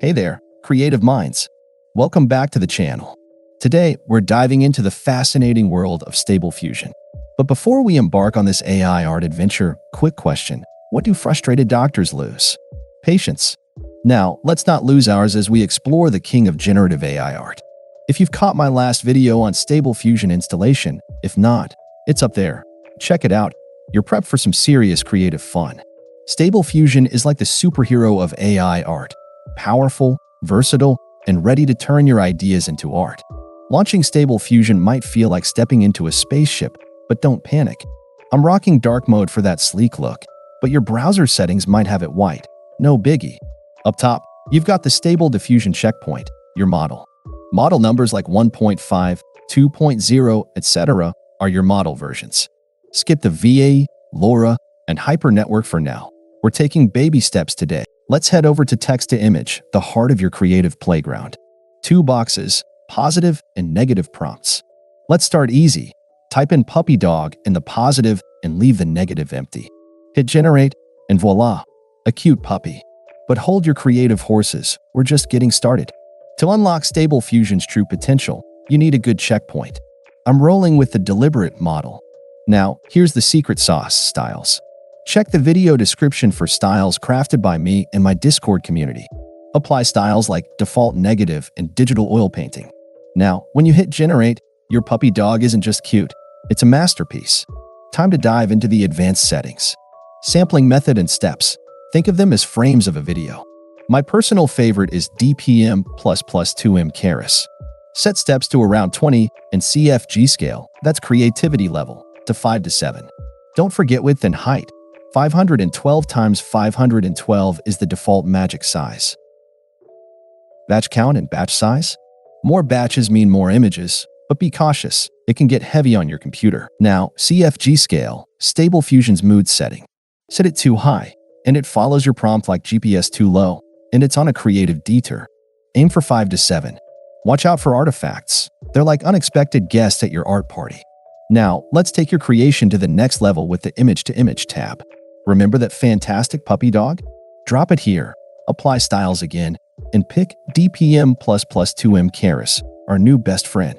Hey there, creative minds. Welcome back to the channel. Today, we're diving into the fascinating world of Stable Fusion. But before we embark on this AI art adventure, quick question. What do frustrated doctors lose? Patience. Now, let's not lose ours as we explore the king of generative AI art. If you've caught my last video on Stable Fusion installation, if not, it's up there. Check it out. You're prepped for some serious creative fun. Stable Fusion is like the superhero of AI art. Powerful, versatile, and ready to turn your ideas into art. Launching Stable Fusion might feel like stepping into a spaceship, but don't panic. I'm rocking dark mode for that sleek look, but your browser settings might have it white. No biggie. Up top, you've got the Stable Diffusion checkpoint, your model. Model numbers like 1.5, 2.0, etc. are your model versions. Skip the VA, LoRa, and Hyper Network for now. We're taking baby steps today. Let's head over to text-to-image, the heart of your creative playground. 2 boxes, positive and negative prompts. Let's start easy. Type in puppy dog in the positive and leave the negative empty. Hit generate, and voila, a cute puppy. But hold your creative horses, we're just getting started. To unlock Stable Fusion's true potential, you need a good checkpoint. I'm rolling with the deliberate model. Now, here's the secret sauce: styles. Check the video description for styles crafted by me and my Discord community. Apply styles like default negative and digital oil painting. Now, when you hit generate, your puppy dog isn't just cute, it's a masterpiece. Time to dive into the advanced settings. Sampling method and steps. Think of them as frames of a video. My personal favorite is DPM++ 2M Keras. Set steps to around 20 and CFG scale, that's creativity level, to 5 to 7. Don't forget width and height. 512 times 512 is the default magic size. Batch count and batch size? More batches mean more images, but be cautious, it can get heavy on your computer. Now, CFG scale, Stable Fusion's mood setting. Set it too high, and it follows your prompt like GPS too low, and it's on a creative detour. Aim for 5 to 7. Watch out for artifacts. They're like unexpected guests at your art party. Now, let's take your creation to the next level with the Image-to-Image tab. Remember that fantastic puppy dog? Drop it here, apply styles again, and pick DPM++ 2M Keras, our new best friend.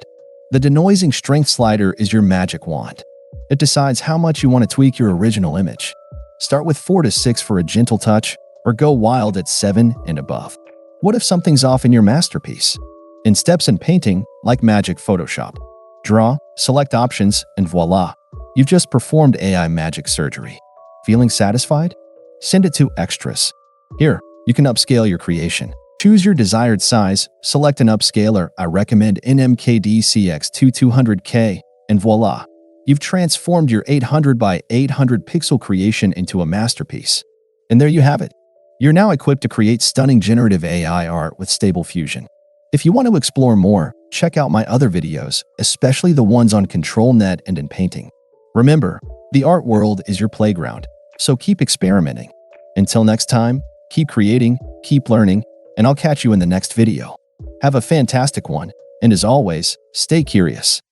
The denoising strength slider is your magic wand. It decides how much you want to tweak your original image. Start with 4 to 6 for a gentle touch, or go wild at 7 and above. What if something's off in your masterpiece? In steps and painting, like magic Photoshop. Draw, select options, and voila, you've just performed AI magic surgery. Feeling satisfied? Send it to extras. Here, you can upscale your creation. Choose your desired size, select an upscaler. I recommend NMKDCX2200K, and voila, you've transformed your 800 by 800 pixel creation into a masterpiece. And there you have it. You're now equipped to create stunning generative AI art with Stable Fusion. If you want to explore more, check out my other videos, especially the ones on ControlNet and in painting. Remember, the art world is your playground, so keep experimenting. Until next time, keep creating, keep learning, and I'll catch you in the next video. Have a fantastic one, and as always, stay curious.